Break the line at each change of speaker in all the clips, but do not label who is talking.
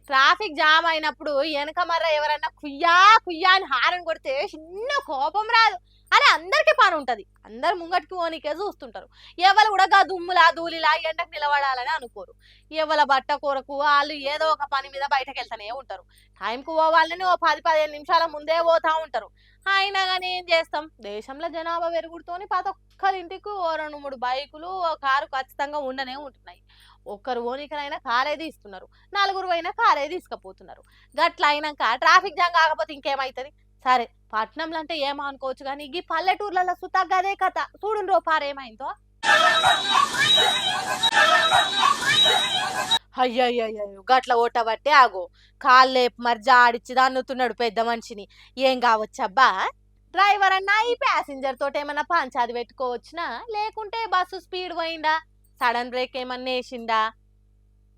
Traffic jam అయినప్పుడు వెనక మర్ర ఎవరన్నా కుయ్యా కుయ్యా అని హారన్ కొడితే చిన్న కోపం రాదు. అరే అందరికీ పని ఉంటది, అందరు ముంగటికి పోనీకే చూస్తుంటారు. ఎవరు కూడా గా దుమ్ములా ధూళిలా ఎండకు నిలబడాలని అనుకోరు. ఎవరి బట్ట కొరకు వాళ్ళు ఏదో ఒక పని మీద బయటకు వెళ్తానే ఉంటారు. టైంకు పోవాలని ఓ 10-15 నిమిషాల ముందే పోతా ఉంటారు. అయినా కానీ ఏం చేస్తాం, దేశంలో జనాభా పెరుగుడుతోని ప్రతి ఒక్కరింటికి ఓ 2-3 బైకులు ఓ కారు ఖచ్చితంగా ఉండనే ఉంటున్నాయి. ఒక్కరు ఓనికనైనా కారేది ఇస్తున్నారు, నలుగురు అయినా కారే తీసుకుపోతున్నారు. గట్ల అయినాక ట్రాఫిక్ జామ్ కాకపోతే ఇంకేమైతుంది. సరే పట్నంలో అంటే ఏమో అనుకోవచ్చు కానీ ఈ పల్లెటూర్లలో సుతా గదే కథ. చూడుండ్రో పారేమైందో. అయ్యయ్యో గట్ల ఓటబట్టే ఆగో కాళ్ళేపు మరి జాడిచ్చి దన్నుతున్నాడు పెద్ద మనిషిని. ఏం కావచ్చబ్బా, డ్రైవర్ అన్నా ఈ ప్యాసింజర్ తోటి ఏమన్నా పంచాది పెట్టుకోవచ్చునా, లేకుంటే బస్సు స్పీడ్ పోయిందా, సడన్ బ్రేక్ ఏమన్నా వేసిందా,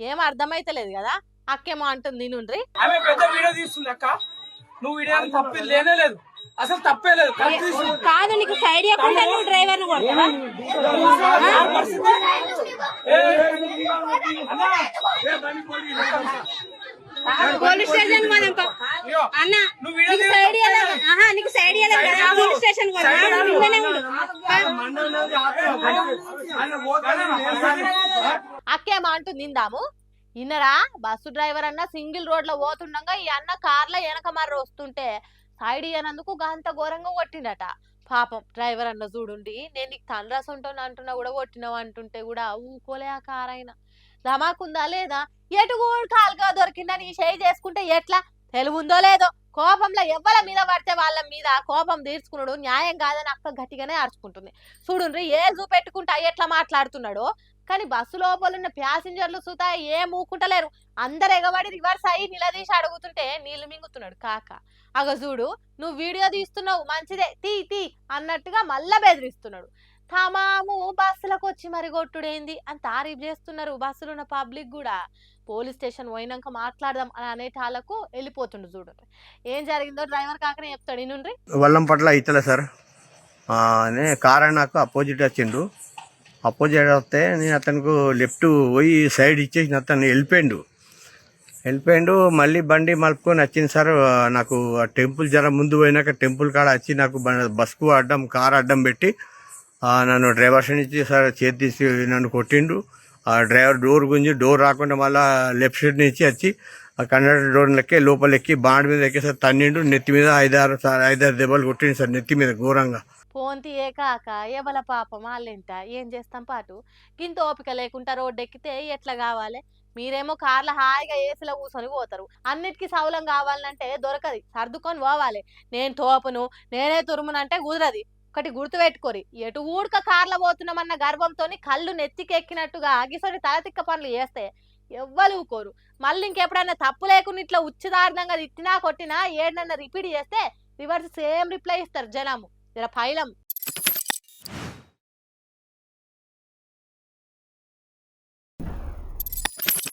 ఏం అర్థమైతలేదు కదా. అక్కేమో అంటుంది నుండ్రి.
ఆమె పెద్ద వీడియో తీస్తుంది అక్క, నువ్వు వీడియో తప్పే లేనే లేదు, అసలు తప్పే లేదు.
కాదు నీకు సైడ్ ఇవ్వకుండా నువ్వు డ్రైవర్ పోలీస్ స్టేషన్ అన్న, నీకు సైడ్ ఇవ్వలేదు పోలీస్ స్టేషన్
అక్కేమో అంటుంది ఇందాము. ఇన్నరా బస్సు డ్రైవర్ అన్న సింగిల్ రోడ్ లో పోతుండగా ఈ అన్న కార్లో వెనక మర్ర వస్తుంటే సైడ్ ఇయ్యనందుకు గంత ఘోరంగా కొట్టిండట. పాపం డ్రైవర్ అన్న చూడుండి, నేను నీకు తండ్రస్ ఉంటాను అంటున్నా కూడా కొట్టినావు అంటుంటే కూడా ఊకోలే ఆ కార్ అయినా. ధమాకుందా లేదా, ఎటు కూడా కాలుగా దొరికిందని చేయి చేసుకుంటే ఎట్లా, తెలుగుందో లేదో. కోపంలో ఎవ్వల మీద పడితే వాళ్ళ మీద కోపం తీర్చుకున్నాడు న్యాయం కాదని అక్క గట్టిగానే అరుచుకుంటుంది. చూడుండ్రి ఏ చూపెట్టుకుంటా ఎట్లా మాట్లాడుతున్నాడో. కానీ బస్సు లోపల ఉన్న ప్యాసింజర్లు సుతా ఏం ఊకుంటలేరు. అందరు ఎగబడి రివర్స్ అయ్యి నిలదీసి అడుగుతుంటే నీళ్లు మింగుతున్నాడు కాక. అగ చూడు, నువ్వు వీడియో తీస్తున్నావు మంచిదే, తీ తీ అన్నట్టుగా మళ్ళా బెదిరిస్తున్నాడు. తమాము బస్సులకు వచ్చి మరి కొట్టుడేంది అని తారీఫ్ చేస్తున్నారు బస్సులో ఉన్న పబ్లిక్ కూడా. పోలీస్ స్టేషన్ పోయినాక మాట్లాడదాం అని అనేటాలకు వెళ్ళిపోతుండు. చూడు ఏం జరిగిందో డ్రైవర్ కాకనే చెప్తాడు. నుండి
వల్లం పట్ల ఇతలే సార్ కార్ నాకు అపోజిట్ వచ్చిండు. అపోజిట్ వస్తే నేను అతనికి లెఫ్ట్ పోయి సైడ్ ఇచ్చేసి అతను వెళ్ళిపోయిండు. మళ్ళీ బండి మలుపుకొని వచ్చింది సార్. నాకు టెంపుల్ జర ముందు పోయినాక టెంపుల్ కాడ వచ్చి నాకు బస్కు అడ్డం కార్ అడ్డం పెట్టి నన్ను డ్రైవర్ సైడ్ నుంచి సార్ చేతి తీసి నన్ను కొట్టిండు. ఆ డ్రైవర్ డోర్ గుంజి డోర్ రాకుండా మళ్ళీ లెఫ్ట్ సైడ్ నుంచి వచ్చి కండక్టర్ డోర్ లెక్కి లోపల ఎక్కి బాండ్ మీద ఎక్కి సార్ తన్నిండు. నెత్తి మీద 5-6 దెబ్బలు కొట్టిండు సార్ నెత్తి మీద ఘోరంగా.
పోంతి ఏ కాక ఎవల పాపం వాళ్ళెంట ఏం చేస్తాం పాటు. గింత ఓపిక లేకుండా రోడ్డు ఎక్కితే ఎట్లా కావాలి. మీరేమో కార్ల హాయిగా ఏసీలో కూర్చొని పోతారు. అన్నిటికీ సౌలం కావాలంటే దొరకది, సర్దుకొని పోవాలి. నేను తోపును నేనే తురుమునంటే కుదరది. ఒకటి గుర్తు పెట్టుకోరి, ఎటు ఊడక కార్లో పోతున్నామన్న గర్వంతో కళ్ళు నెత్తికెక్కినట్టుగా ఆగిసరి తలతిక్క పనులు చేస్తే ఎవ్వరు ఊకోరు. మళ్ళీ ఇంకెప్పుడైనా తప్పు లేకుండా ఇట్లా ఉచ్చిదారుణంగా తిట్టినా కొట్టినా ఏడన్నా రిపీట్ చేస్తే రివర్స్ సేమ్ రిప్లై ఇస్తారు జనము. జర పైలం.